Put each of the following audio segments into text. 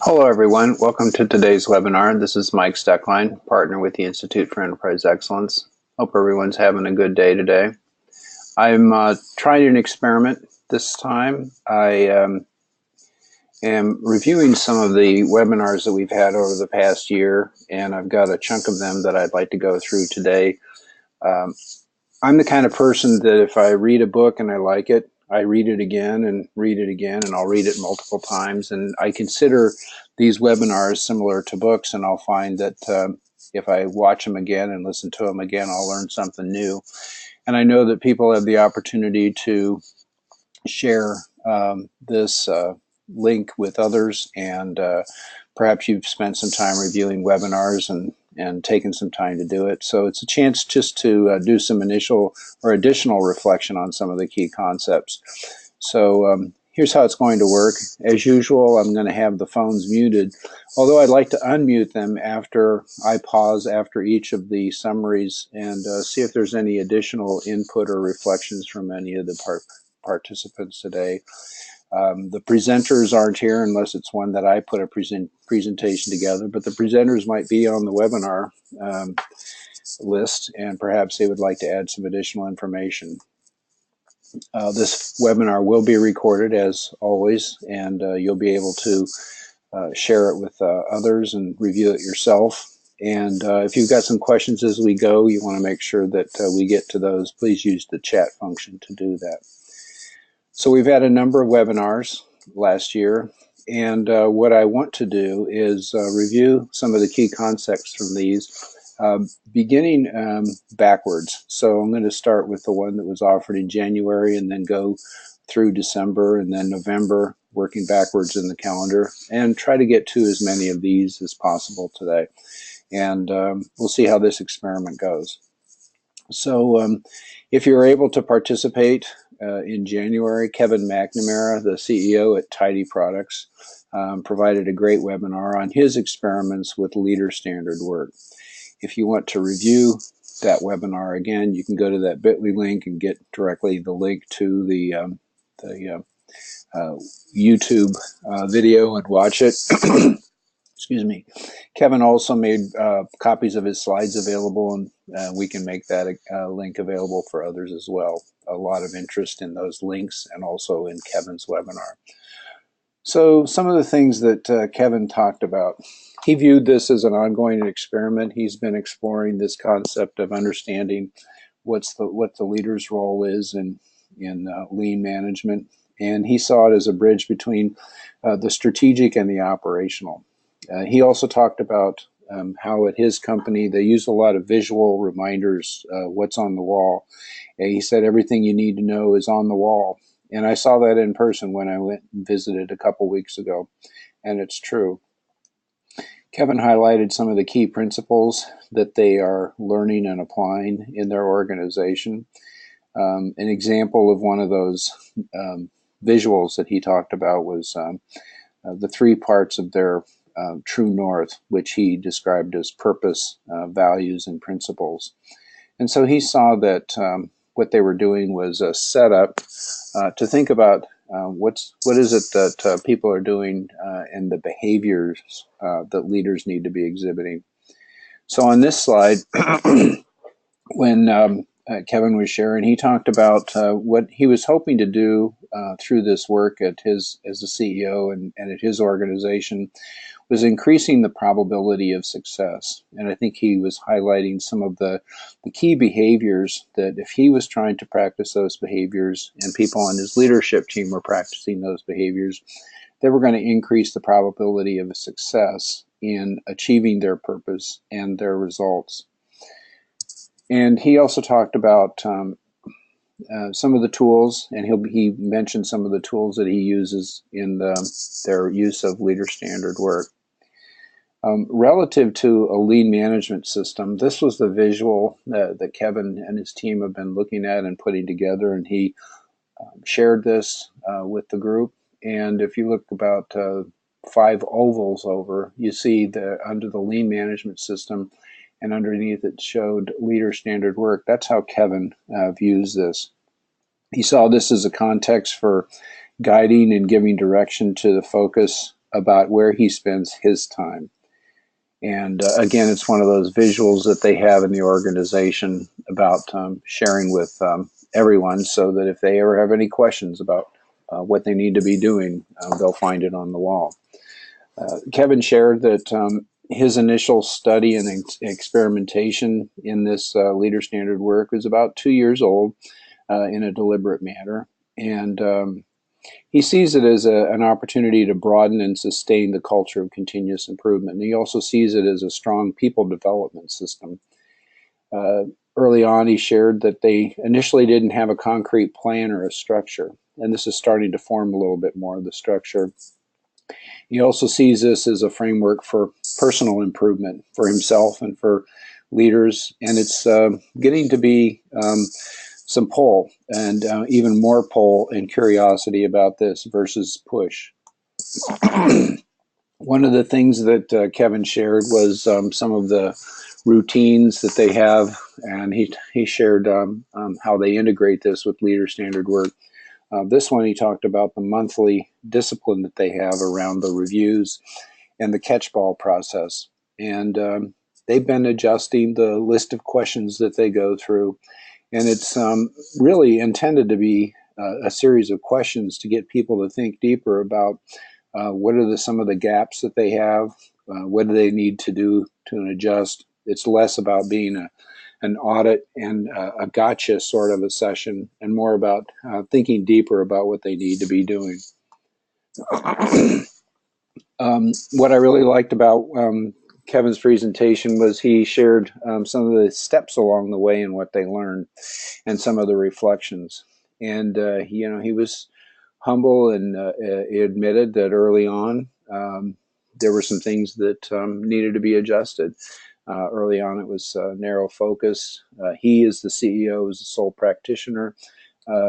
Hello everyone, welcome to today's webinar. This is Mike Steckline, partner with the Institute for Enterprise Excellence. Hope everyone's having a good day today. I'm trying an experiment this time. I am reviewing some of the webinars that we've had over the past year, and I've got a chunk of them that I'd like to go through today. I'm the kind of person that if I read a book and I like it, I read it again, and I'll read it multiple times. And I consider these webinars similar to books, and I'll find that if I watch them again and listen to them again, I'll learn something new. And I know that people have the opportunity to share this link with others, and perhaps you've spent some time reviewing webinars and taken some time to do it. So it's a chance just to do some initial or additional reflection on some of the key concepts. So here's how it's going to work. As usual, I'm going to have the phones muted, although I'd like to unmute them after I pause after each of the summaries and see if there's any additional input or reflections from any of the participants today. The presenters aren't here unless it's one that I put a presentation together, but the presenters might be on the webinar list, and perhaps they would like to add some additional information. This webinar will be recorded as always, and you'll be able to share it with others and review it yourself. And if you've got some questions as we go, you want to make sure that we get to those, please use the chat function to do that. So we've had a number of webinars last year, and what I want to do is review some of the key concepts from these, beginning backwards. So I'm going to start with the one that was offered in January and then go through December and then November, working backwards in the calendar, and try to get to as many of these as possible today. And we'll see how this experiment goes. So if you're able to participate in January, Kevin McNamara, the CEO at Tidy Products, provided a great webinar on his experiments with leader standard work. If you want to review that webinar again, you can go to that bit.ly link and get directly the link to the YouTube video and watch it. Excuse me. Kevin also made copies of his slides available, and we can make that link available for others as well. A lot of interest in those links and also in Kevin's webinar. So some of the things that Kevin talked about, he viewed this as an ongoing experiment. He's been exploring this concept of understanding what the leader's role is in lean management, and he saw it as a bridge between the strategic and the operational. He also talked about how at his company they use a lot of visual reminders, what's on the wall. And he said everything you need to know is on the wall. And I saw that in person when I went and visited a couple weeks ago, and it's true. Kevin highlighted some of the key principles that they are learning and applying in their organization. An example of one of those visuals that he talked about was the three parts of their true north, which he described as purpose, values, and principles. And so he saw that what they were doing was a setup to think about what is it that people are doing and the behaviors that leaders need to be exhibiting. So on this slide, when Kevin was sharing, he talked about what he was hoping to do through this work as a CEO and at his organization was increasing the probability of success. And I think he was highlighting some of the key behaviors that if he was trying to practice those behaviors and people on his leadership team were practicing those behaviors, they were going to increase the probability of success in achieving their purpose and their results. And he also talked about some of the tools, and he mentioned some of the tools that he uses in their use of leader standard work. Relative to a lean management system, this was the visual that Kevin and his team have been looking at and putting together, and he shared this with the group. And if you look about 5 ovals over, you see under the lean management system, and underneath it showed leader standard work. That's how Kevin views this. He saw this as a context for guiding and giving direction to the focus about where he spends his time. And again, it's one of those visuals that they have in the organization about sharing with everyone, so that if they ever have any questions about what they need to be doing, they'll find it on the wall. Kevin shared that his initial study and experimentation in this leader standard work was about 2 years old in a deliberate manner. And he sees it as an opportunity to broaden and sustain the culture of continuous improvement. And he also sees it as a strong people development system. Early on, he shared that they initially didn't have a concrete plan or a structure. And this is starting to form a little bit more of the structure. He also sees this as a framework for personal improvement for himself and for leaders. And it's getting to be some pull, and even more pull and curiosity about this versus push. One of the things that Kevin shared was some of the routines that they have, and he shared how they integrate this with leader standard work. This one, he talked about the monthly discipline that they have around the reviews and the catchball process. And they've been adjusting the list of questions that they go through. And it's really intended to be a series of questions to get people to think deeper about what are some of the gaps that they have, what do they need to do to adjust. It's less about being an audit and a gotcha sort of a session, and more about thinking deeper about what they need to be doing. What I really liked about Kevin's presentation was he shared some of the steps along the way and what they learned, and some of the reflections. And he was humble, and he admitted that early on there were some things that needed to be adjusted. Early on, it was narrow focus. He, as the CEO, was the sole practitioner.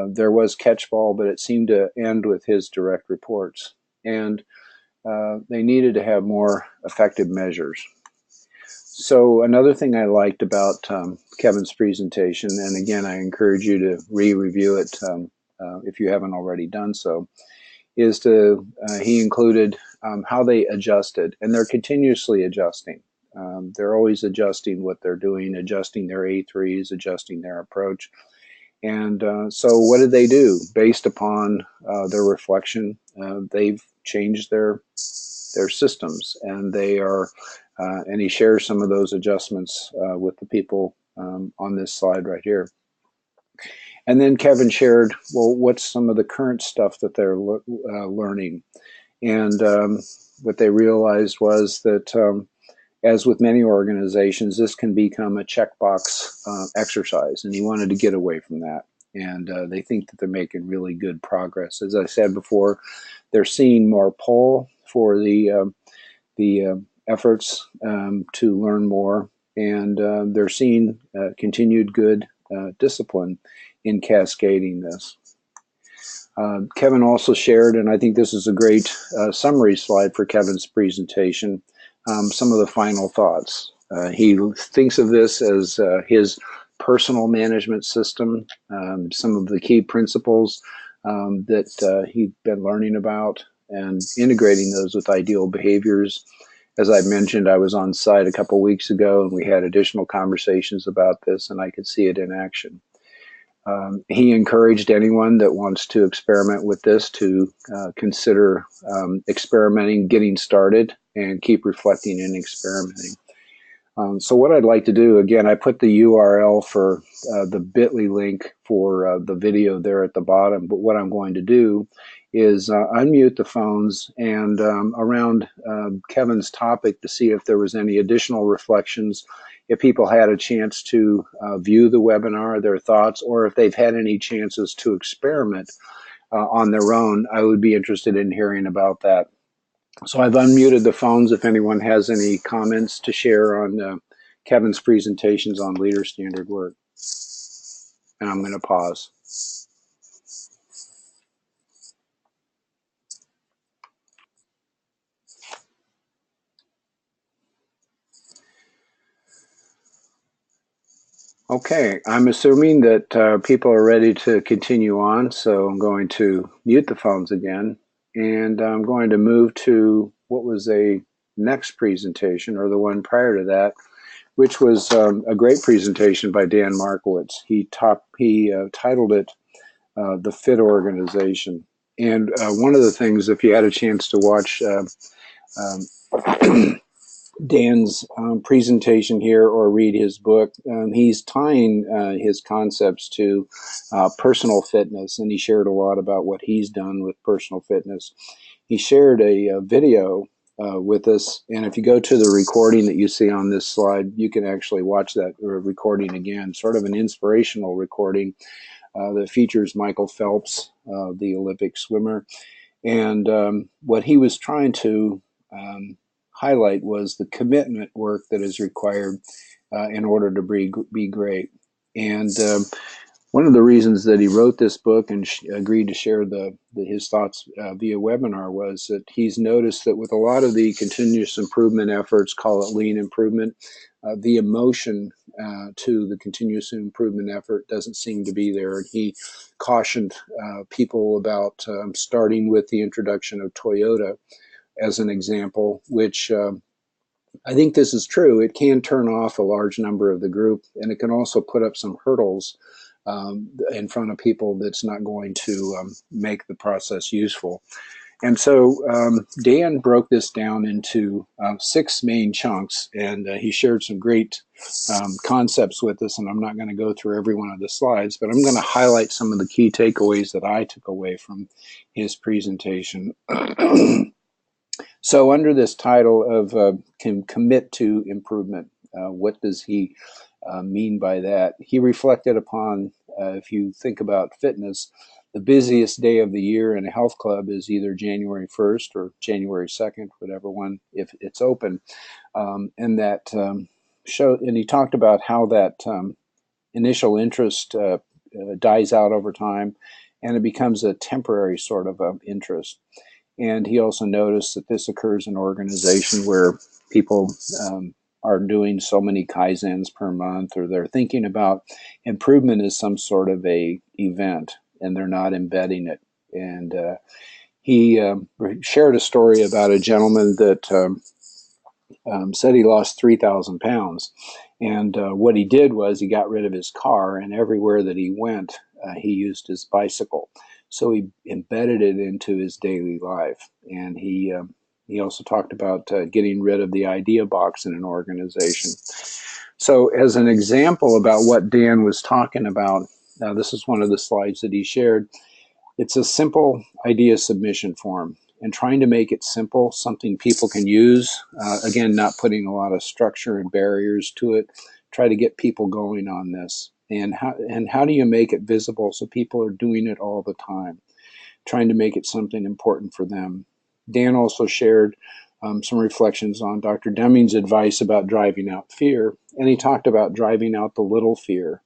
There was catchball, but it seemed to end with his direct reports. And they needed to have more effective measures. So another thing I liked about Kevin's presentation, and again, I encourage you to re-review it if you haven't already done so, is he included how they adjusted, and they're continuously adjusting. They're always adjusting what they're doing, adjusting their A3s, adjusting their approach. And so what did they do? Based upon their reflection, they've changed their systems, and they are, and he shares some of those adjustments with the people on this slide right here. And then Kevin shared, well, what's some of the current stuff that they're learning? And what they realized was that, as with many organizations, this can become a checkbox exercise, and he wanted to get away from that. And they think that they're making really good progress. As I said before, they're seeing more pull for the efforts to learn more, and they're seeing continued good discipline in cascading this. Kevin also shared, and I think this is a great summary slide for Kevin's presentation, some of the final thoughts. He thinks of this as his personal management system, some of the key principles that he'd been learning about, and integrating those with ideal behaviors. As I mentioned, I was on site a couple weeks ago, and we had additional conversations about this, and I could see it in action. He encouraged anyone that wants to experiment with this to consider experimenting, getting started, and keep reflecting and experimenting. So what I'd like to do, again, I put the URL for the bit.ly link for the video there at the bottom, but what I'm going to do is unmute the phones and around Kevin's topic to see if there was any additional reflections, if people had a chance to view the webinar, their thoughts, or if they've had any chances to experiment on their own. I would be interested in hearing about that. So I've unmuted the phones if anyone has any comments to share on Kevin's presentations on leader standard work. And I'm going to pause. Okay, I'm assuming that people are ready to continue on, so I'm going to mute the phones again. and I'm going to move to what was a next presentation, or the one prior to that, which was a great presentation by Dan Markowitz. He titled it The Fit Organization. And one of the things, if you had a chance to watch Dan's presentation here or read his book, he's tying his concepts to personal fitness, and he shared a lot about what he's done with personal fitness. He shared a video with us, and if you go to the recording that you see on this slide, you can actually watch that recording again, sort of an inspirational recording that features Michael Phelps, the Olympic swimmer. And what he was trying to highlight was the commitment work that is required in order to be great. And one of the reasons that he wrote this book and agreed to share his thoughts via webinar was that he's noticed that with a lot of the continuous improvement efforts, call it lean improvement, the emotion to the continuous improvement effort doesn't seem to be there. And he cautioned people about starting with the introduction of Toyota as an example, which I think this is true. It can turn off a large number of the group, and it can also put up some hurdles in front of people that's not going to make the process useful. And so Dan broke this down into 6 main chunks, and he shared some great concepts with us, and I'm not going to go through every one of the slides, but I'm going to highlight some of the key takeaways that I took away from his presentation. So under this title of can commit to improvement, what does he mean by that? He reflected upon, if you think about fitness, the busiest day of the year in a health club is either January 1st or January 2nd, whatever one, if it's open. And that showed, and he talked about how that initial interest dies out over time, and it becomes a temporary sort of interest. And he also noticed that this occurs in an organization where people are doing so many Kaizens per month, or they're thinking about improvement as some sort of a event, and they're not embedding it. And he shared a story about a gentleman that said he lost 3,000 pounds. And what he did was he got rid of his car, and everywhere that he went, he used his bicycle. So he embedded it into his daily life. And he also talked about getting rid of the idea box in an organization. So as an example about what Dan was talking about, this is one of the slides that he shared. It's a simple idea submission form, and trying to make it simple, something people can use. Again, not putting a lot of structure and barriers to it. Try to get people going on this. And how do you make it visible so people are doing it all the time? Trying to make it something important for them. Dan also shared some reflections on Dr. Deming's advice about driving out fear, and he talked about driving out the little fear.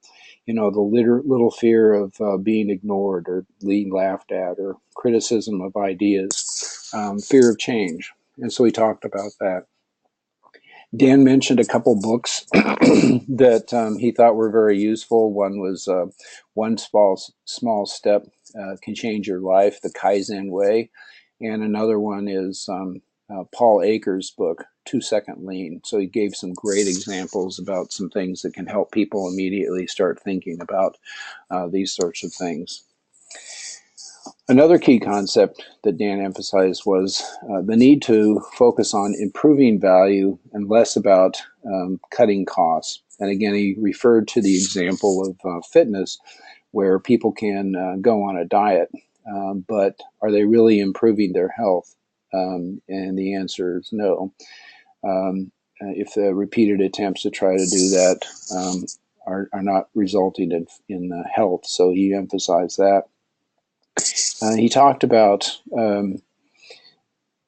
You know, the little fear of being ignored or being laughed at, or criticism of ideas, fear of change. And so he talked about that. Dan mentioned a couple books that he thought were very useful. One was One Small Step Can Change Your Life, The Kaizen Way. And another one is Paul Akers' book, 2-Second Lean. So he gave some great examples about some things that can help people immediately start thinking about these sorts of things. Another key concept that Dan emphasized was the need to focus on improving value and less about cutting costs. And again, he referred to the example of fitness, where people can go on a diet, but are they really improving their health? And the answer is no. If the repeated attempts to try to do that are not resulting in health, so he emphasized that. He talked about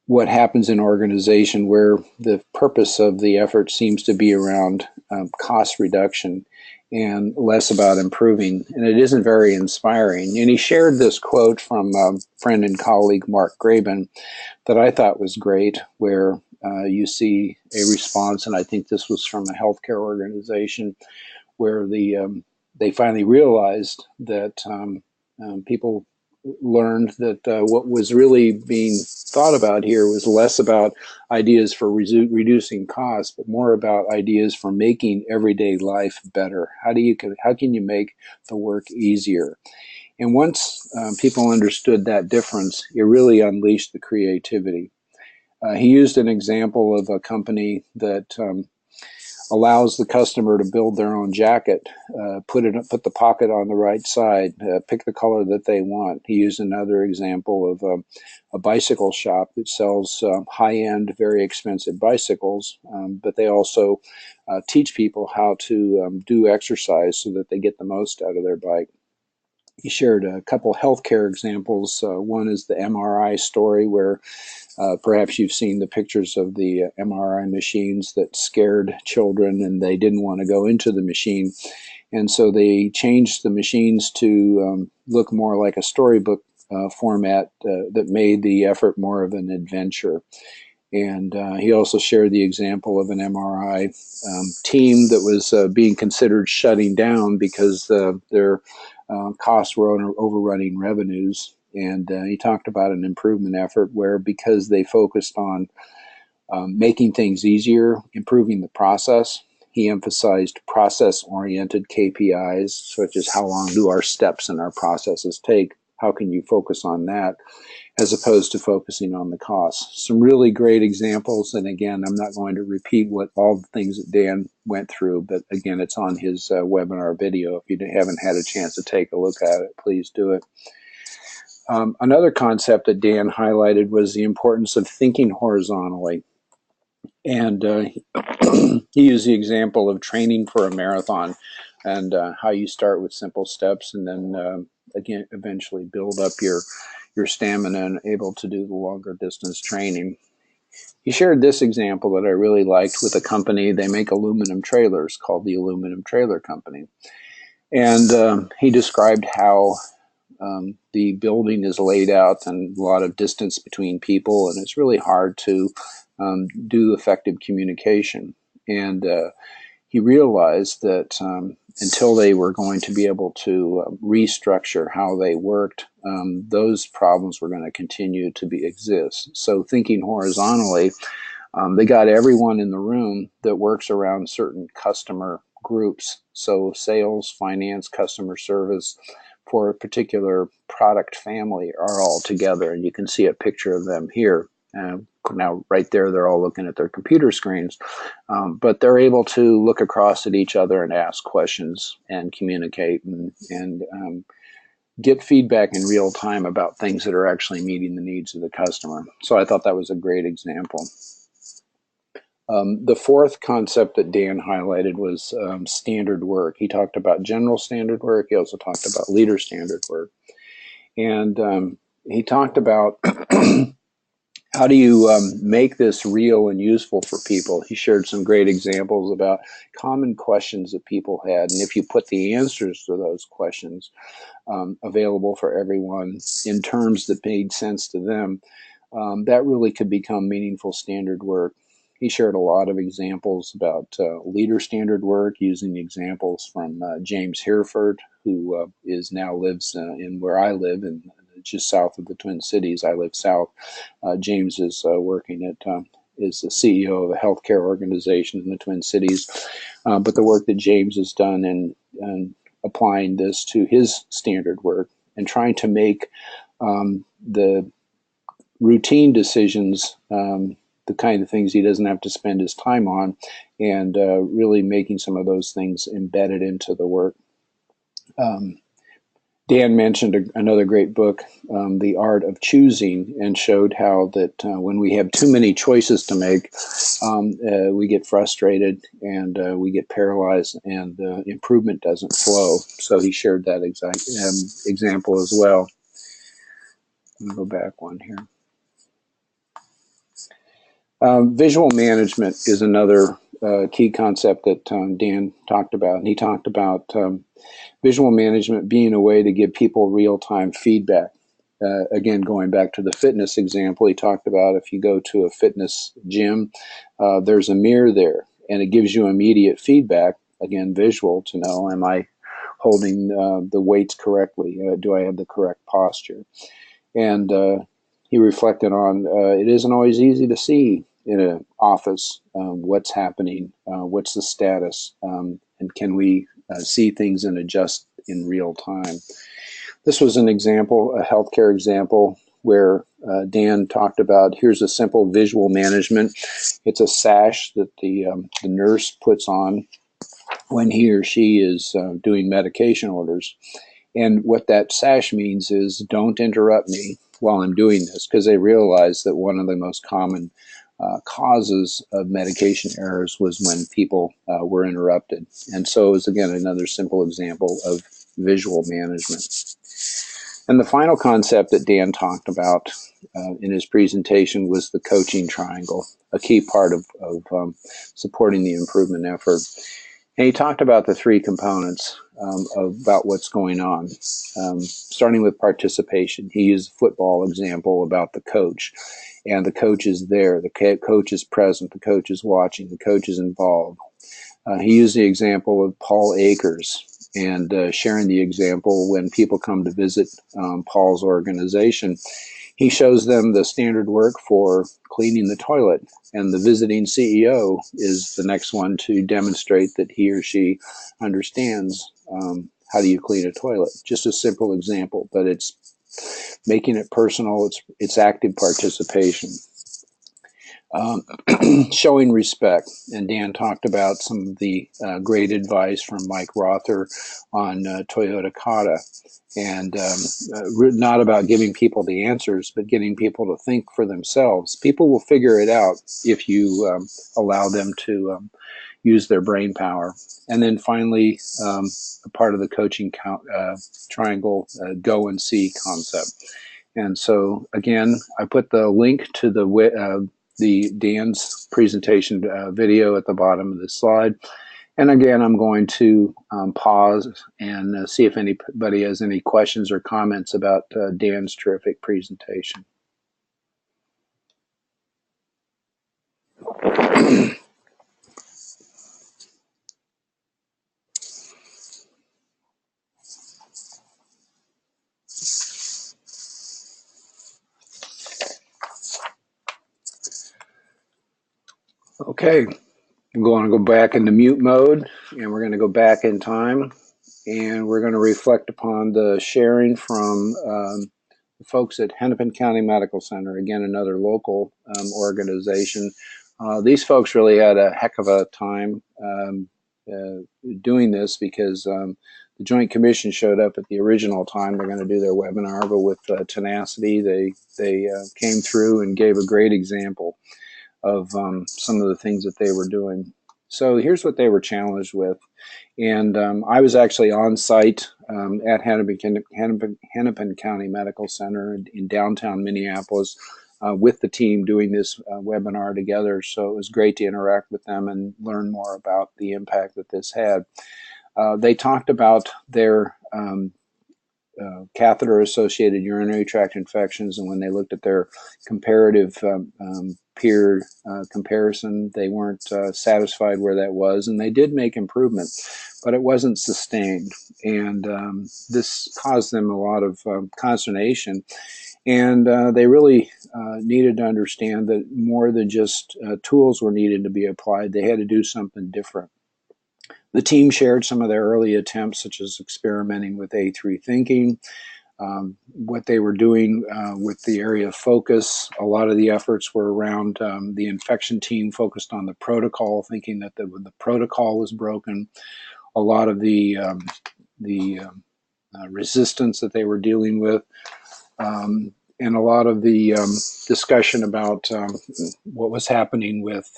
what happens in organization where the purpose of the effort seems to be around cost reduction and less about improving, and it isn't very inspiring. And he shared this quote from friend and colleague Mark Graben that I thought was great, where you see a response, and I think this was from a healthcare organization, where they finally realized that people learned that what was really being thought about here was less about ideas for reducing costs, but more about ideas for making everyday life better. How can you make the work easier? And once people understood that difference, it really unleashed the creativity. He used an example of a company that allows the customer to build their own jacket, put the pocket on the right side, pick the color that they want. He used another example of a bicycle shop that sells high-end, very expensive bicycles, but they also teach people how to do exercise so that they get the most out of their bike. He shared a couple healthcare examples. One is the MRI story, where perhaps you've seen the pictures of the MRI machines that scared children and they didn't want to go into the machine. And so they changed the machines to look more like a storybook format that made the effort more of an adventure. And he also shared the example of an MRI team that was being considered shutting down because their costs were overrunning revenues. And he talked about an improvement effort where, because they focused on making things easier, improving the process, he emphasized process-oriented KPIs, such as how long do our steps and our processes take? How can you focus on that, as opposed to focusing on the costs? Some really great examples, and again, I'm not going to repeat all the things that Dan went through, but again, it's on his webinar video. If you haven't had a chance to take a look at it, please do it. Another concept that Dan highlighted was the importance of thinking horizontally. And he used the example of training for a marathon, and how you start with simple steps and then again eventually build up your stamina and able to do the longer distance training. He shared this example that I really liked with a company. They make aluminum trailers called the Aluminum Trailer Company. And he described how the building is laid out and a lot of distance between people, and it's really hard to do effective communication. And he realized that until they were going to be able to restructure how they worked, those problems were going to continue to exist. So thinking horizontally, they got everyone in the room that works around certain customer groups. So sales, finance, customer service for a particular product family are all together. And you can see a picture of them here. Now, right there, they're all looking at their computer screens, but they're able to look across at each other and ask questions and communicate and get feedback in real time about things that are actually meeting the needs of the customer. So I thought that was a great example. The fourth concept that Dan highlighted was standard work. He talked about general standard work. He also talked about leader standard work. And he talked about how do you make this real and useful for people. He shared some great examples about common questions that people had. And if you put the answers to those questions available for everyone in terms that made sense to them, that really could become meaningful standard work. He shared a lot of examples about leader standard work, using examples from James Hereford, who now lives in where I live, in just south of the Twin Cities. I live south. James is working at is the CEO of a healthcare organization in the Twin Cities. But the work that James has done in applying this to his standard work and trying to make the routine decisions the kind of things he doesn't have to spend his time on, and really making some of those things embedded into the work. Dan mentioned another great book, The Art of Choosing, and showed how that when we have too many choices to make, we get frustrated and we get paralyzed, and improvement doesn't flow. So he shared that example as well. Let me go back one here. Visual management is another key concept that Dan talked about. And he talked about visual management being a way to give people real-time feedback. Again, going back to the fitness example, he talked about if you go to a fitness gym, there's a mirror there, and it gives you immediate feedback, again, visual, to know, am I holding the weights correctly? Do I have the correct posture? And he reflected on it isn't always easy to see in an office what's happening, what's the status, and can we see things and adjust in real time. This was an example, a healthcare example, where Dan talked about, here's a simple visual management. It's a sash that the nurse puts on when he or she is doing medication orders. And what that sash means is, don't interrupt me while I'm doing this, because they realized that one of the most common causes of medication errors was when people were interrupted. And so it was, again, another simple example of visual management. And the final concept that Dan talked about in his presentation was the coaching triangle, a key part of supporting the improvement effort. And he talked about the three components about what's going on, starting with participation. He used a football example about the coach, and the coach is there, the coach is present, the coach is watching, the coach is involved. He used the example of Paul Akers, and sharing the example when people come to visit Paul's organization. He shows them the standard work for cleaning the toilet, and the visiting CEO is the next one to demonstrate that he or she understands how do you clean a toilet. Just a simple example, but it's making it personal, it's active participation. Showing respect, and Dan talked about some of the great advice from Mike Rother on Toyota Kata, and not about giving people the answers, but getting people to think for themselves. People will figure it out if you allow them to use their brain power. And then finally, a part of the coaching triangle, go and see concept. And so again, I put the link to the Dan's presentation video at the bottom of this slide. And again, I'm going to pause and see if anybody has any questions or comments about Dan's terrific presentation. Okay, I'm going to go back into mute mode, and we're going to go back in time, and we're going to reflect upon the sharing from the folks at Hennepin County Medical Center, again, another local organization. These folks really had a heck of a time doing this, because the Joint Commission showed up at the original time they're going to do their webinar, but with tenacity, they came through and gave a great example of some of the things that they were doing. So here's what they were challenged with. And I was actually on site at Hennepin County Medical Center in downtown Minneapolis with the team doing this webinar together. So it was great to interact with them and learn more about the impact that this had. They talked about their catheter-associated urinary tract infections, and when they looked at their comparative peer comparison, they weren't satisfied where that was, and they did make improvement, but it wasn't sustained, and this caused them a lot of consternation, and they really needed to understand that more than just tools were needed to be applied. They had to do something different. The team shared some of their early attempts, such as experimenting with A3 thinking, what they were doing with the area of focus. A lot of the efforts were around the infection team focused on the protocol, thinking that the protocol was broken. A lot of the resistance that they were dealing with, and a lot of the discussion about what was happening with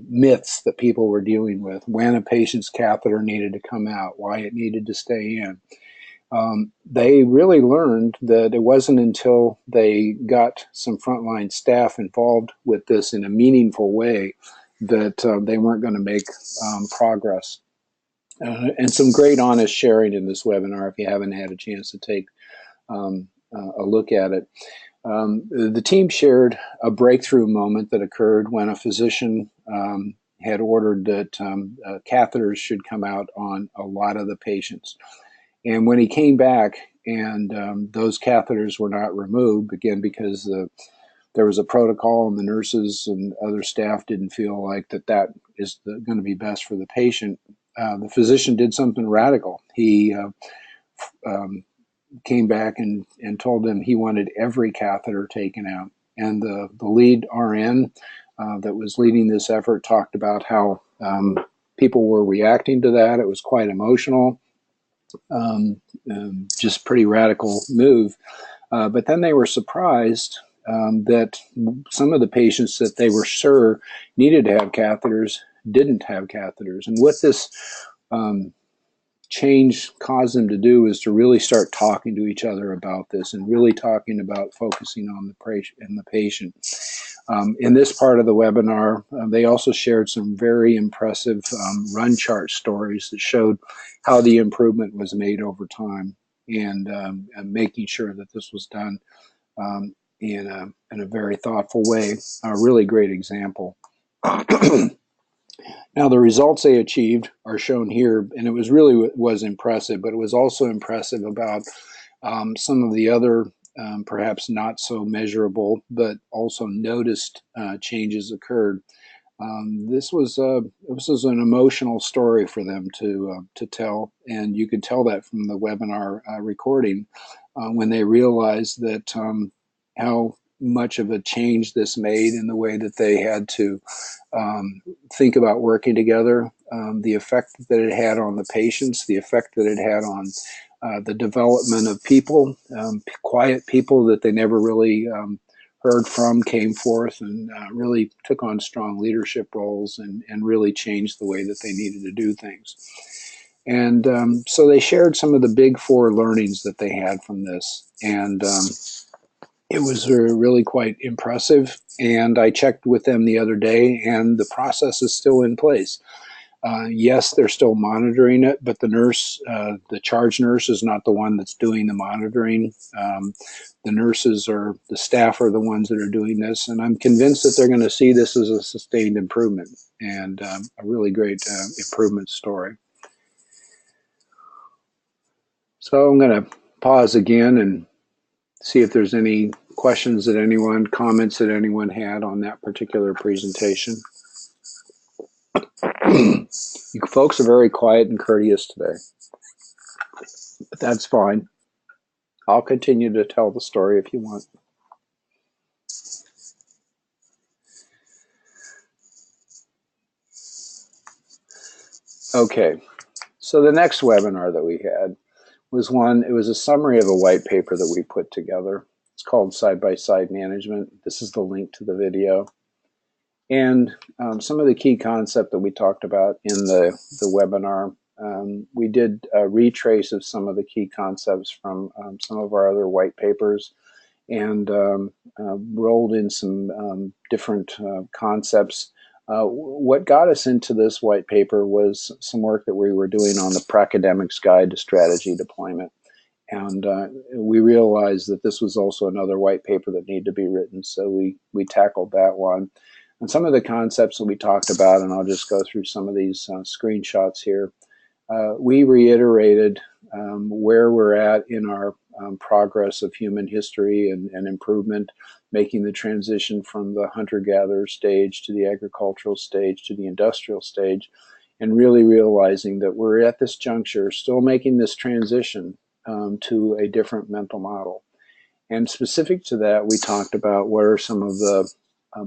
myths that people were dealing with, when a patient's catheter needed to come out, why it needed to stay in. They really learned that it wasn't until they got some frontline staff involved with this in a meaningful way that they weren't going to make progress. And some great honest sharing in this webinar if you haven't had a chance to take a look at it. The team shared a breakthrough moment that occurred when a physician had ordered that catheters should come out on a lot of the patients. And when he came back and those catheters were not removed, again, because there was a protocol and the nurses and other staff didn't feel like that is going to be best for the patient, the physician did something radical. He came back and told them he wanted every catheter taken out. And the lead RN that was leading this effort talked about how people were reacting to that. It was quite emotional, just pretty radical move. But then they were surprised that some of the patients that they were sure needed to have catheters didn't have catheters. And what this change caused them to do is to really start talking to each other about this and really talking about focusing on the patient. In this part of the webinar, they also shared some very impressive run chart stories that showed how the improvement was made over time, and making sure that this was done in a very thoughtful way. A really great example. Now, the results they achieved are shown here, and it was impressive, but it was also impressive about some of the other perhaps not so measurable, but also noticed changes occurred. This was an emotional story for them to tell, and you could tell that from the webinar recording when they realized that how much of a change this made in the way that they had to think about working together, the effect that it had on the patients, the effect that it had on the development of people, quiet people that they never really heard from came forth and really took on strong leadership roles and really changed the way that they needed to do things. And so they shared some of the big four learnings that they had from this. And it was really quite impressive. And I checked with them the other day, and the process is still in place. Yes, they're still monitoring it, but the charge nurse is not the one that's doing the monitoring. The staff are the ones that are doing this, and I'm convinced that they're going to see this as a sustained improvement and a really great improvement story. So I'm going to pause again and see if there's any questions comments that anyone had on that particular presentation. You folks are very quiet and courteous today, but that's fine. I'll continue to tell the story if you want. Okay, so the next webinar that we had it was a summary of a white paper that we put together. It's called Side-by-Side Management. This is the link to the video. And some of the key concepts that we talked about in the webinar, we did a retrace of some of the key concepts from some of our other white papers, and rolled in some different concepts. What got us into this white paper was some work that we were doing on the Pracademic's Guide to Strategy Deployment. And we realized that this was also another white paper that needed to be written, so we tackled that one. And some of the concepts that we talked about, and I'll just go through some of these screenshots here, we reiterated where we're at in our progress of human history and improvement, making the transition from the hunter-gatherer stage to the agricultural stage to the industrial stage, and really realizing that we're at this juncture still making this transition to a different mental model. And specific to that, we talked about what are some of the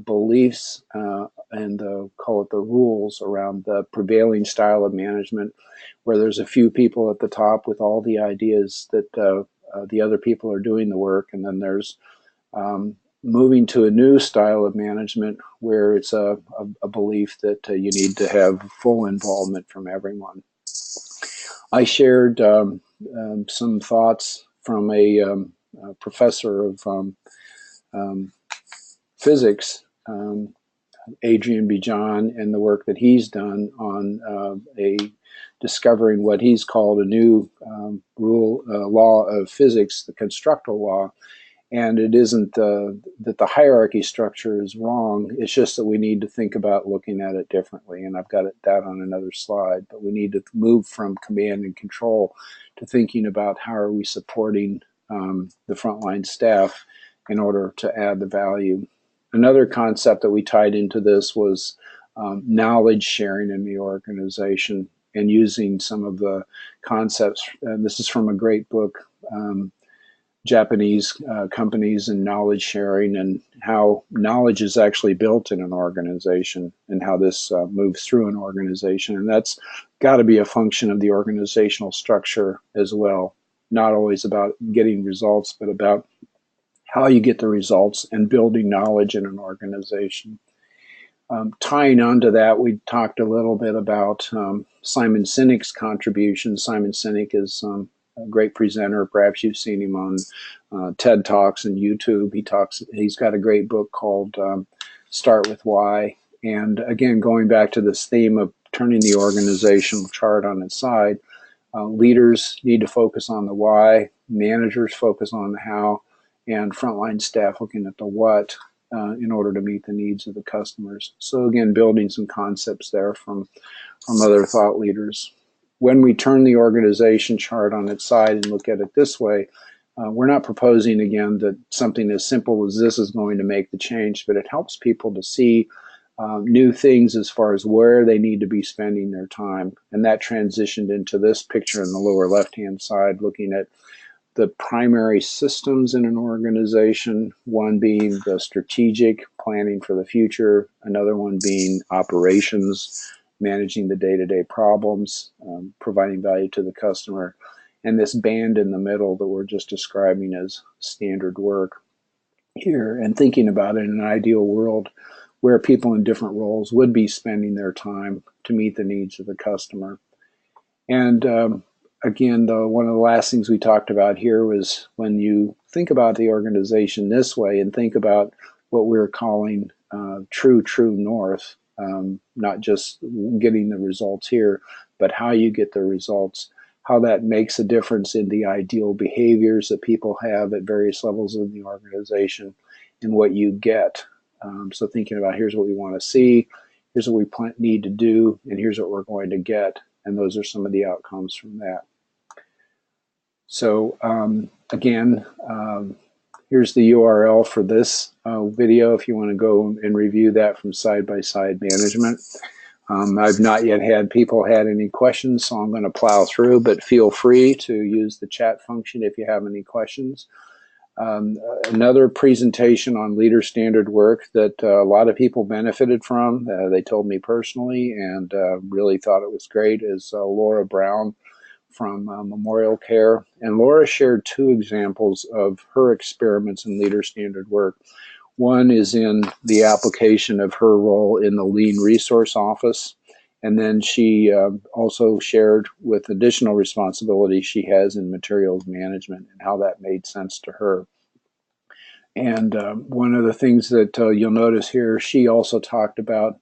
beliefs and call it the rules around the prevailing style of management, where there's a few people at the top with all the ideas that the other people are doing the work, and then there's moving to a new style of management where it's a belief that you need to have full involvement from everyone. I shared some thoughts from a professor of physics, Adrian Bijan, and the work that he's done on discovering what he's called a new law of physics, the constructal law. And it isn't that the hierarchy structure is wrong. It's just that we need to think about looking at it differently. And I've got that on another slide. But we need to move from command and control to thinking about how are we supporting the frontline staff in order to add the value. Another concept that we tied into this was knowledge sharing in the organization and using some of the concepts. And this is from a great book, Japanese companies and knowledge sharing, and how knowledge is actually built in an organization and how this moves through an organization. And that's got to be a function of the organizational structure as well. Not always about getting results, but about how you get the results and building knowledge in an organization. Tying onto that, we talked a little bit about Simon Sinek's contribution. Simon Sinek is a great presenter. Perhaps you've seen him on TED Talks and YouTube. He's got a great book called Start With Why. And again, going back to this theme of turning the organizational chart on its side, leaders need to focus on the why, managers focus on the how, and frontline staff looking at the what in order to meet the needs of the customers. So again, building some concepts there from other thought leaders. When we turn the organization chart on its side and look at it this way, we're not proposing, again, that something as simple as this is going to make the change, but it helps people to see new things as far as where they need to be spending their time. And that transitioned into this picture in the lower left-hand side, looking at the primary systems in an organization, one being the strategic planning for the future, another one being operations, managing the day-to-day problems, providing value to the customer, and this band in the middle that we're just describing as standard work here, and thinking about it in an ideal world where people in different roles would be spending their time to meet the needs of the customer. And again, one of the last things we talked about here was when you think about the organization this way and think about what we're calling true north, not just getting the results here, but how you get the results, how that makes a difference in the ideal behaviors that people have at various levels of the organization and what you get. So thinking about here's what we want to see, here's what we need to do, and here's what we're going to get. And those are some of the outcomes from that. So again, here's the URL for this video if you want to go and review that from side-by-side management. I've not yet had people had any questions, so I'm going to plow through, but feel free to use the chat function if you have any questions. Another presentation on leader standard work that a lot of people benefited from, they told me personally, and really thought it was great, is Laura Brown from Memorial Care. And Laura shared two examples of her experiments in leader standard work. One is in the application of her role in the Lean Resource Office. And then she also shared with additional responsibilities she has in materials management and how that made sense to her. And one of the things that you'll notice here, she also talked about,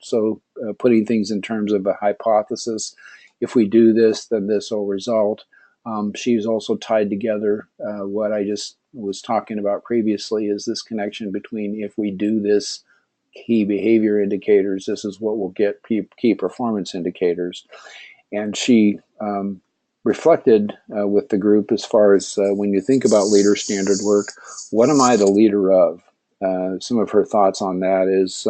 putting things in terms of a hypothesis. If we do this, then this will result. She's also tied together what I just was talking about previously, is this connection between if we do this key behavior indicators, this is what will get key performance indicators. And she reflected with the group as far as when you think about leader standard work, what am I the leader of? Some of her thoughts on that is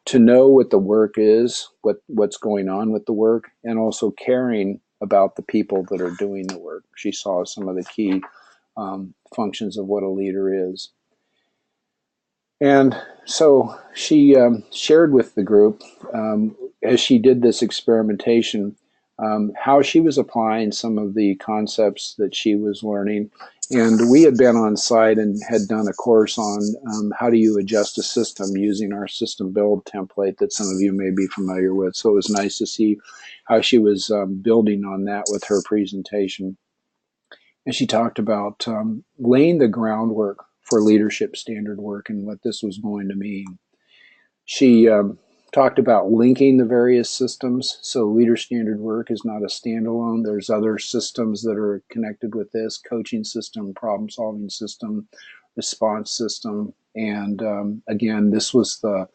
to know what the work is, what's going on with the work, and also caring about the people that are doing the work. She saw some of the key functions of what a leader is. And so she shared with the group, as she did this experimentation, how she was applying some of the concepts that she was learning. And we had been on site and had done a course on how do you adjust a system using our system build template that some of you may be familiar with. So it was nice to see how she was building on that with her presentation. And she talked about laying the groundwork for leadership standard work and what this was going to mean. She talked about linking the various systems. So leader standard work is not a standalone. There's other systems that are connected with this: coaching system, problem solving system, response system. And again, this is the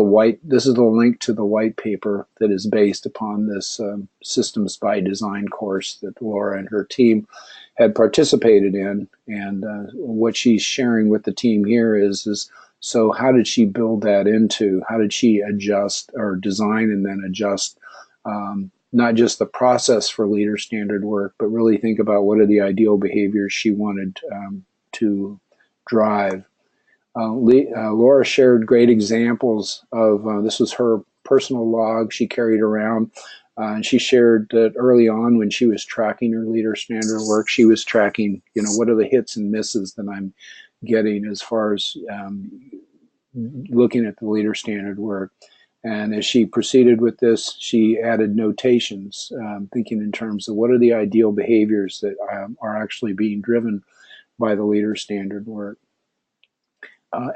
link to the white paper that is based upon this Systems by Design course that Laura and her team had participated in. And what she's sharing with the team here is so how did she build that into? How did she adjust or design and then adjust not just the process for leader standard work, but really think about what are the ideal behaviors she wanted to drive. Laura shared great examples of this was her personal log she carried around. And she shared that early on when she was tracking her leader standard work, she was tracking, what are the hits and misses that I'm getting as far as looking at the leader standard work. And as she proceeded with this, she added notations, thinking in terms of what are the ideal behaviors that are actually being driven by the leader standard work.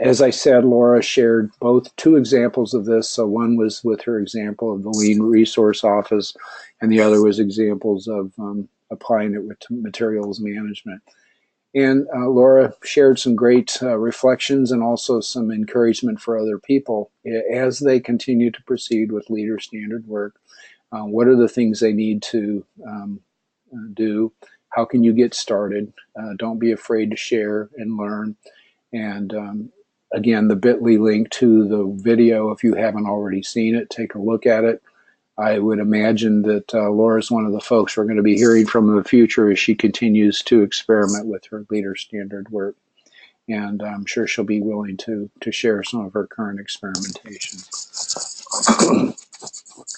As I said, Laura shared two examples of this. So one was with her example of the Lean Resource Office, and the other was examples of applying it with materials management. And Laura shared some great reflections and also some encouragement for other people as they continue to proceed with leader standard work. What are the things they need to do? How can you get started? Don't be afraid to share and learn. And again, the bit.ly link to the video, if you haven't already seen it, take a look at it. I would imagine that Laura is one of the folks we're going to be hearing from in the future as she continues to experiment with her leader standard work. And I'm sure she'll be willing to share some of her current experimentation.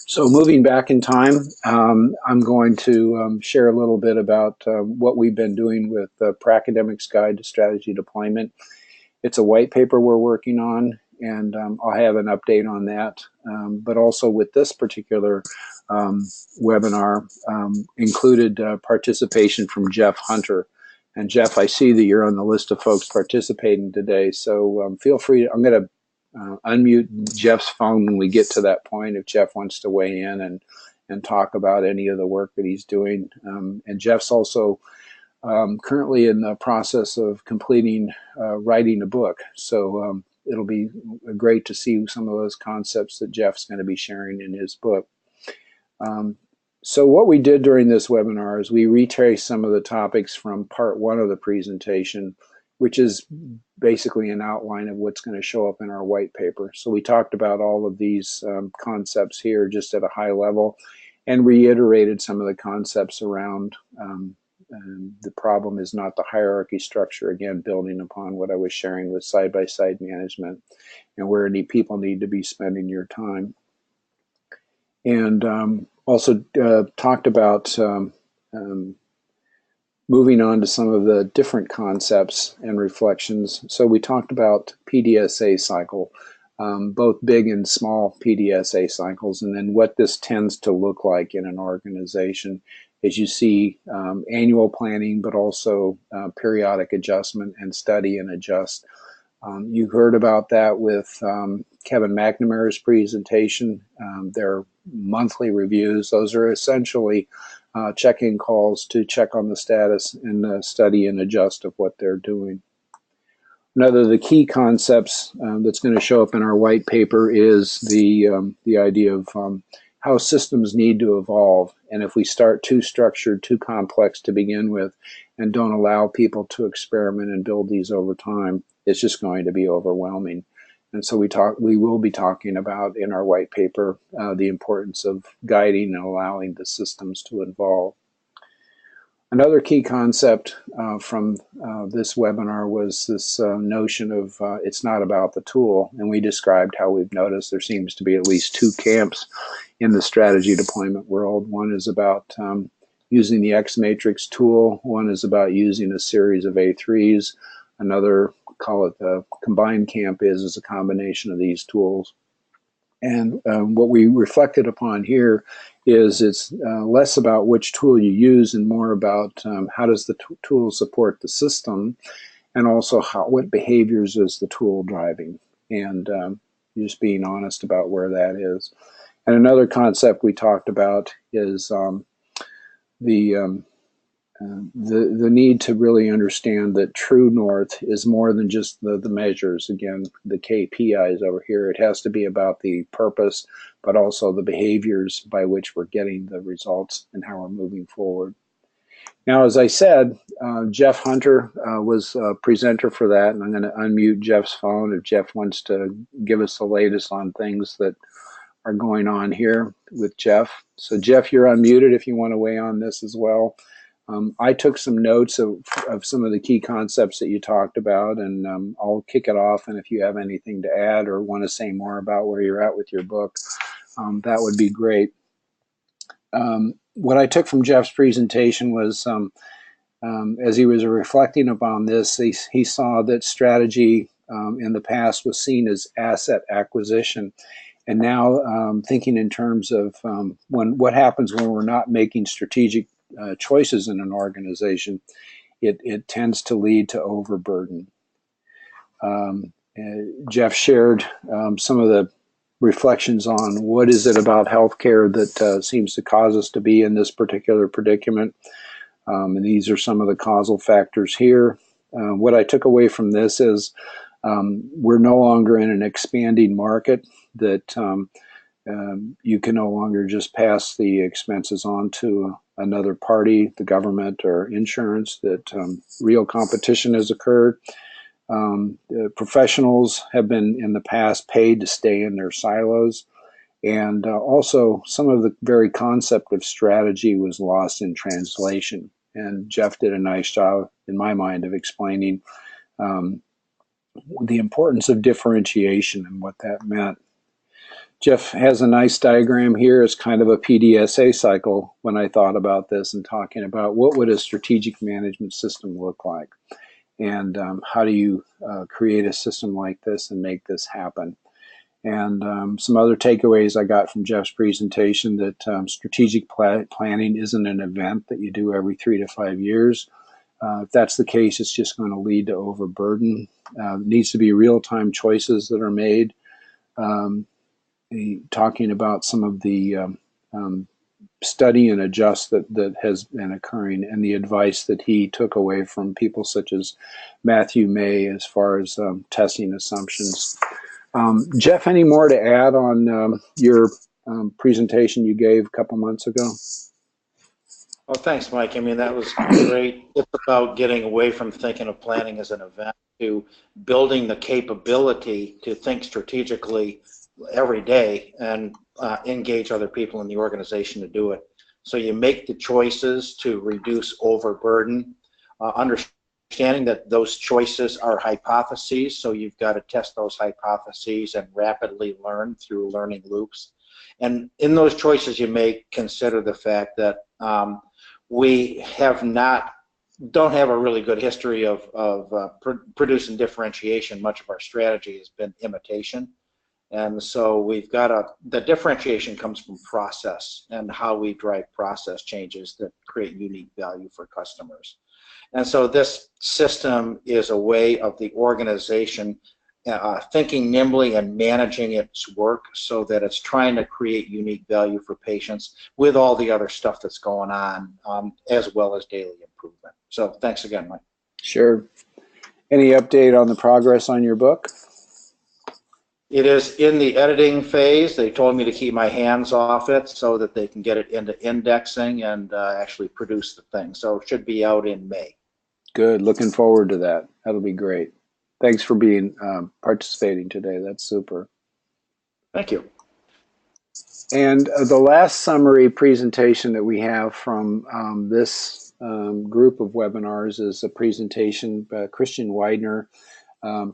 So moving back in time, I'm going to share a little bit about what we've been doing with the Pracademic's Guide to Strategy Deployment. It's a white paper we're working on, and I'll have an update on that. But also with this particular webinar included participation from Jeff Hunter. And Jeff, I see that you're on the list of folks participating today, so feel free. I'm going to unmute Jeff's phone when we get to that point if Jeff wants to weigh in and talk about any of the work that he's doing. And Jeff's also currently in the process of completing writing a book. So it'll be great to see some of those concepts that Jeff's going to be sharing in his book. So what we did during this webinar is we retraced some of the topics from part one of the presentation, which is basically an outline of what's going to show up in our white paper. So we talked about all of these concepts here just at a high level and reiterated some of the concepts around the problem is not the hierarchy structure, again, building upon what I was sharing with side-by-side management and where people need to be spending your time. And also talked about moving on to some of the different concepts and reflections. So we talked about PDSA cycle, both big and small PDSA cycles, and then what this tends to look like in an organization as you see annual planning, but also periodic adjustment and study and adjust. You heard about that with Kevin McNamara's presentation. Their monthly reviews, those are essentially check-in calls to check on the status and study and adjust of what they're doing. Another of the key concepts that's going to show up in our white paper is the idea of how systems need to evolve. And if we start too structured, too complex to begin with, and don't allow people to experiment and build these over time, it's just going to be overwhelming. And so we will be talking about in our white paper the importance of guiding and allowing the systems to evolve. Another key concept from this webinar was this notion of it's not about the tool. And we described how we've noticed there seems to be at least two camps in the strategy deployment world. One is about using the X matrix tool. One is about using a series of A3s. Another, call it the combined camp, is a combination of these tools. And what we reflected upon here is it's less about which tool you use and more about how does the tool support the system, and also what behaviors is the tool driving, and just being honest about where that is. And another concept we talked about is the the need to really understand that true north is more than just the measures, again, the KPIs over here. It has to be about the purpose, but also the behaviors by which we're getting the results and how we're moving forward. Now, as I said, Jeff Hunter was a presenter for that, and I'm going to unmute Jeff's phone if Jeff wants to give us the latest on things that are going on here with Jeff. So Jeff, you're unmuted if you want to weigh on this as well. I took some notes of some of the key concepts that you talked about, and I'll kick it off. And if you have anything to add or want to say more about where you're at with your book, that would be great. What I took from Jeff's presentation was, as he was reflecting upon this, he saw that strategy in the past was seen as asset acquisition. And now thinking in terms of what happens when we're not making strategic choices in an organization, it tends to lead to overburden. Jeff shared some of the reflections on what is it about healthcare that seems to cause us to be in this particular predicament. And these are some of the causal factors here. What I took away from this is we're no longer in an expanding market, that you can no longer just pass the expenses on to another party, the government or insurance, that real competition has occurred. Professionals have been in the past paid to stay in their silos. And also some of the very concept of strategy was lost in translation. And Jeff did a nice job, in my mind, of explaining the importance of differentiation and what that meant. Jeff has a nice diagram here. It's kind of a PDSA cycle when I thought about this and talking about what would a strategic management system look like, and how do you create a system like this and make this happen. And some other takeaways I got from Jeff's presentation, that strategic planning isn't an event that you do every 3 to 5 years. If that's the case, it's just going to lead to overburden. It needs to be real-time choices that are made. Talking about some of the study and adjust that has been occurring, and the advice that he took away from people such as Matthew May as far as testing assumptions. Jeff, any more to add on your presentation you gave a couple months ago? Well, thanks, Mike. I mean, that was great. It's about getting away from thinking of planning as an event to building the capability to think strategically every day and engage other people in the organization to do it. So you make the choices to reduce overburden, understanding that those choices are hypotheses, so you've got to test those hypotheses and rapidly learn through learning loops. And in those choices you make, consider the fact that we don't have a really good history of producing differentiation. Much of our strategy has been imitation. And so we've got the differentiation comes from process and how we drive process changes that create unique value for customers. And so this system is a way of the organization thinking nimbly and managing its work so that it's trying to create unique value for patients with all the other stuff that's going on, as well as daily improvement. So thanks again, Mike. Sure. Any update on the progress on your book? It is in the editing phase. They told me to keep my hands off it so that they can get it into indexing and actually produce the thing. So it should be out in May. Good. Looking forward to that. That'll be great. Thanks for being participating today. That's super. Thank you. And the last summary presentation that we have from this group of webinars is a presentation by Christian Widener.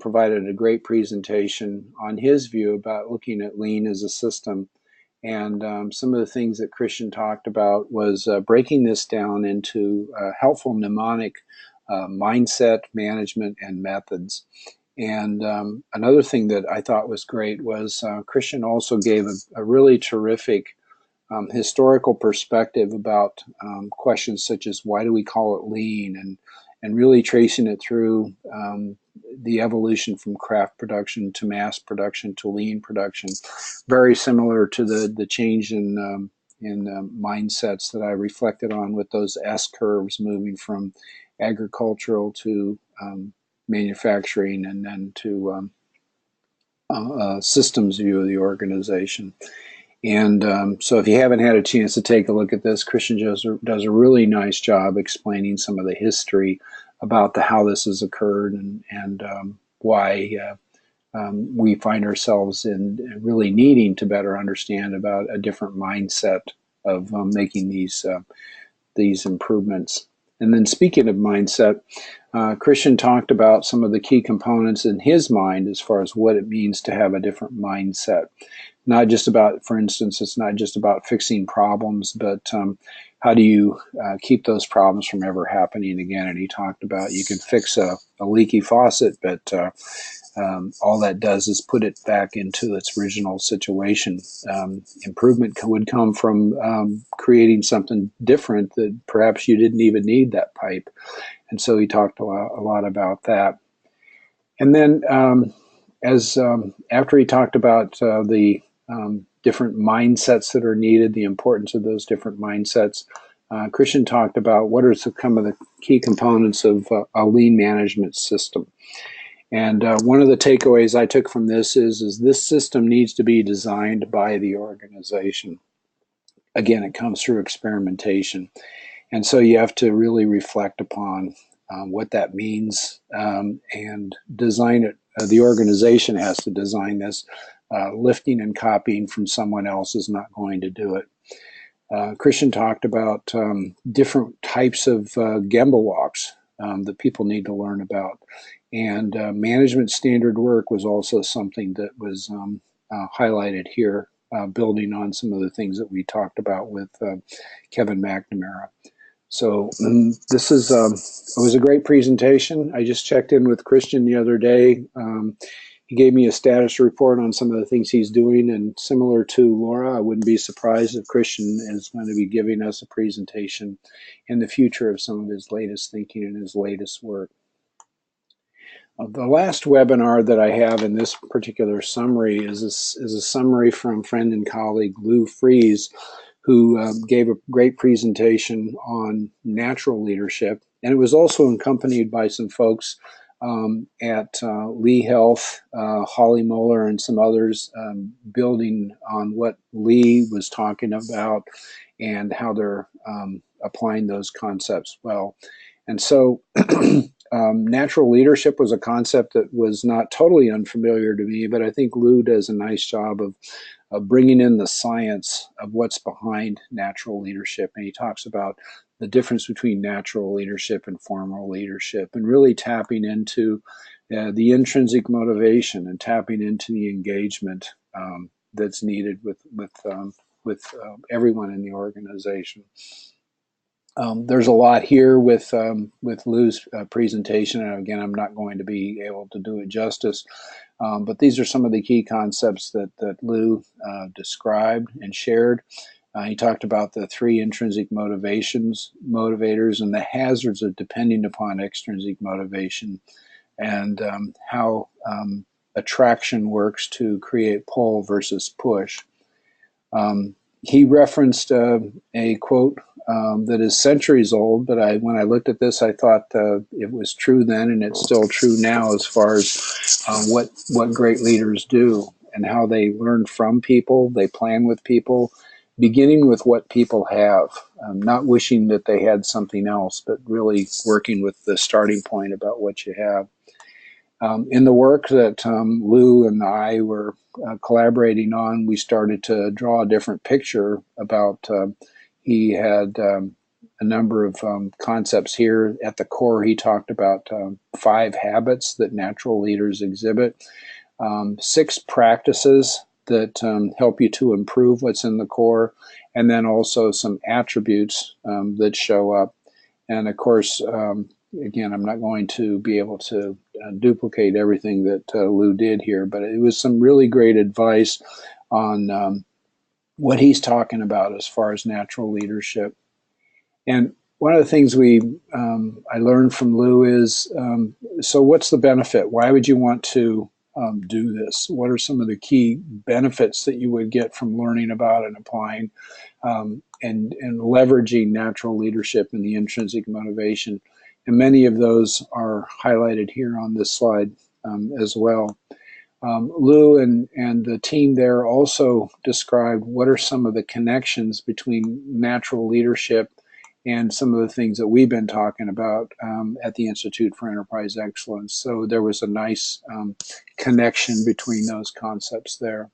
Provided a great presentation on his view about looking at lean as a system. And some of the things that Christian talked about was breaking this down into helpful mnemonic mindset, management, and methods. And another thing that I thought was great was Christian also gave a really terrific historical perspective about questions such as why do we call it lean, and really tracing it through the evolution from craft production to mass production to lean production. Very similar to the change in mindsets that I reflected on with those S curves moving from agricultural to manufacturing and then to systems view of the organization. And so if you haven't had a chance to take a look at this, Christian does a really nice job explaining some of the history about how this has occurred and why we find ourselves in really needing to better understand about a different mindset of making these improvements. And then speaking of mindset, Christian talked about some of the key components in his mind as far as what it means to have a different mindset. Not just about, for instance, it's not just about fixing problems, but how do you keep those problems from ever happening again? And he talked about you can fix a leaky faucet, but all that does is put it back into its original situation. Improvement would come from creating something different that perhaps you didn't even need that pipe. And so he talked a lot about that. And then after he talked about the different mindsets that are needed, the importance of those different mindsets, Christian talked about what are some of the key components of a lean management system. And one of the takeaways I took from this is this system needs to be designed by the organization. Again, it comes through experimentation. And so you have to really reflect upon what that means and design it. The organization has to design this. Lifting and copying from someone else is not going to do it. Christian talked about different types of Gemba walks that people need to learn about. And management standard work was also something that was highlighted here, building on some of the things that we talked about with Kevin McNamara. So this is it was a great presentation. I just checked in with Christian the other day. He gave me a status report on some of the things he's doing, and similar to Laura, I wouldn't be surprised if Christian is going to be giving us a presentation in the future of some of his latest thinking and his latest work. The last webinar that I have in this particular summary is a summary from friend and colleague Lou Fries, who gave a great presentation on natural leadership. And it was also accompanied by some folks at Lee Health, Holly Moeller, and some others building on what Lee was talking about and how they're applying those concepts well. And so natural leadership was a concept that was not totally unfamiliar to me, but I think Lou does a nice job of bringing in the science of what's behind natural leadership. And he talks about the difference between natural leadership and formal leadership, and really tapping into the intrinsic motivation and tapping into the engagement that's needed with everyone in the organization. There's a lot here with Lou's presentation, and again, I'm not going to be able to do it justice, but these are some of the key concepts that Lou described and shared. He talked about the three intrinsic motivators, and the hazards of depending upon extrinsic motivation, and how attraction works to create pull versus push. He referenced a quote that is centuries old, but when I looked at this, I thought it was true then, and it's still true now as far as what great leaders do and how they learn from people, they plan with people, beginning with what people have, not wishing that they had something else, but really working with the starting point about what you have. In the work that Lou and I were collaborating on, we started to draw a different picture about, he had a number of concepts here. At the core, he talked about 5 habits that natural leaders exhibit, 6 practices that help you to improve what's in the core, and then also some attributes that show up. And of course, again, I'm not going to be able to duplicate everything that Lou did here, but it was some really great advice on what he's talking about as far as natural leadership. And one of the things I learned from Lou is, so what's the benefit? Why would you want to do this? What are some of the key benefits that you would get from learning about and applying and leveraging natural leadership and the intrinsic motivation? And many of those are highlighted here on this slide as well. Lou and the team there also described what are some of the connections between natural leadership and some of the things that we've been talking about at the Institute for Enterprise Excellence. So there was a nice connection between those concepts there.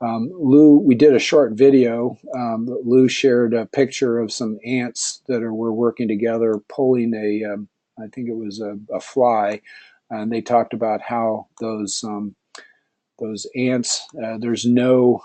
Lou, we did a short video. Lou shared a picture of some ants that were working together, pulling I think it was a fly, and they talked about how those ants, there's no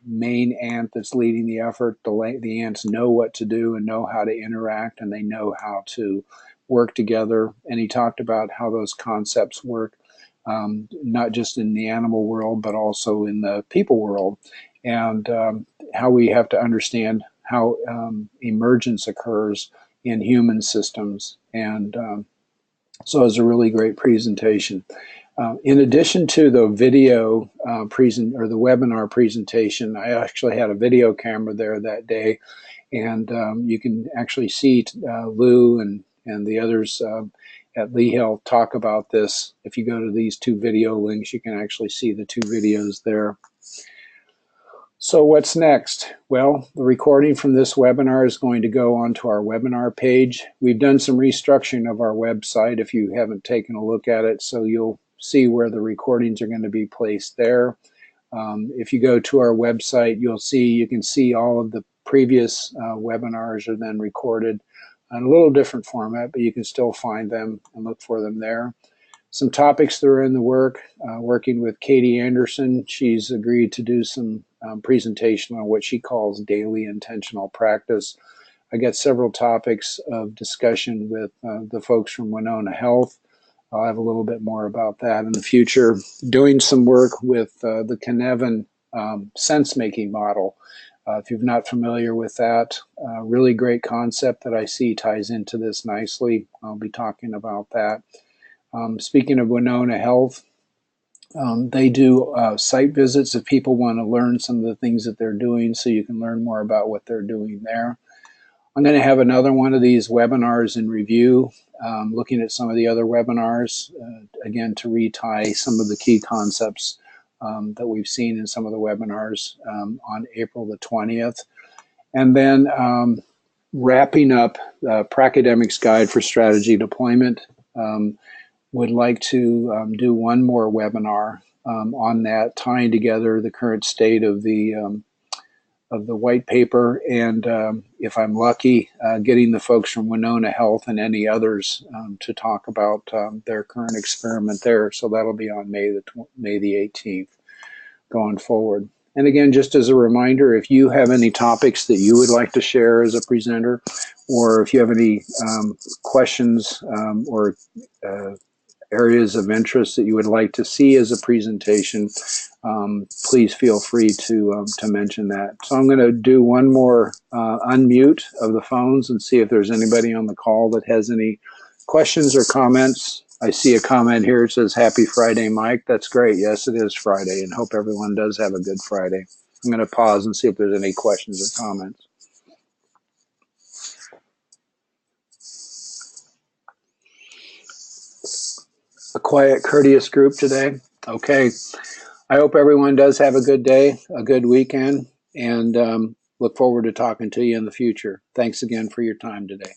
main ant that's leading the effort. The ants know what to do and know how to interact, and they know how to work together. And he talked about how those concepts work, not just in the animal world, but also in the people world, and how we have to understand how emergence occurs in human systems. And so it was a really great presentation. In addition to the video the webinar presentation, I actually had a video camera there that day, and you can actually see Lou and the others at Lee Health talk about this. If you go to these two video links, you can actually see the two videos there. So what's next? Well, the recording from this webinar is going to go onto our webinar page. We've done some restructuring of our website if you haven't taken a look at it, so you'll see where the recordings are going to be placed there. If you go to our website, you can see all of the previous webinars are then recorded in a little different format, but you can still find them and look for them there. Some topics that are in the working with Katie Anderson. She's agreed to do some presentation on what she calls daily intentional practice. I got several topics of discussion with the folks from Winona Health. I'll have a little bit more about that in the future. Doing some work with the Cynefin sense-making model. If you're not familiar with that, really great concept that I see ties into this nicely. I'll be talking about that. Speaking of Winona Health, they do site visits if people want to learn some of the things that they're doing, so you can learn more about what they're doing there. I'm going to have another one of these webinars in review, looking at some of the other webinars, again, to retie some of the key concepts that we've seen in some of the webinars on April the 20th. And then wrapping up Pracademic's Guide for Strategy Deployment. Would like to do one more webinar on that, tying together the current state of the white paper, and if I'm lucky, getting the folks from Winona Health and any others to talk about their current experiment there. So that'll be on May the 18th going forward. And again, just as a reminder, if you have any topics that you would like to share as a presenter, or if you have any questions or areas of interest that you would like to see as a presentation, please feel free to mention that. So I'm going to do one more unmute of the phones and see if there's anybody on the call that has any questions or comments. I see a comment here. It says, "Happy Friday, Mike." That's great. Yes, it is Friday, and hope everyone does have a good Friday. I'm going to pause and see if there's any questions or comments. A quiet, courteous group today. Okay. I hope everyone does have a good day, a good weekend, and look forward to talking to you in the future. Thanks again for your time today.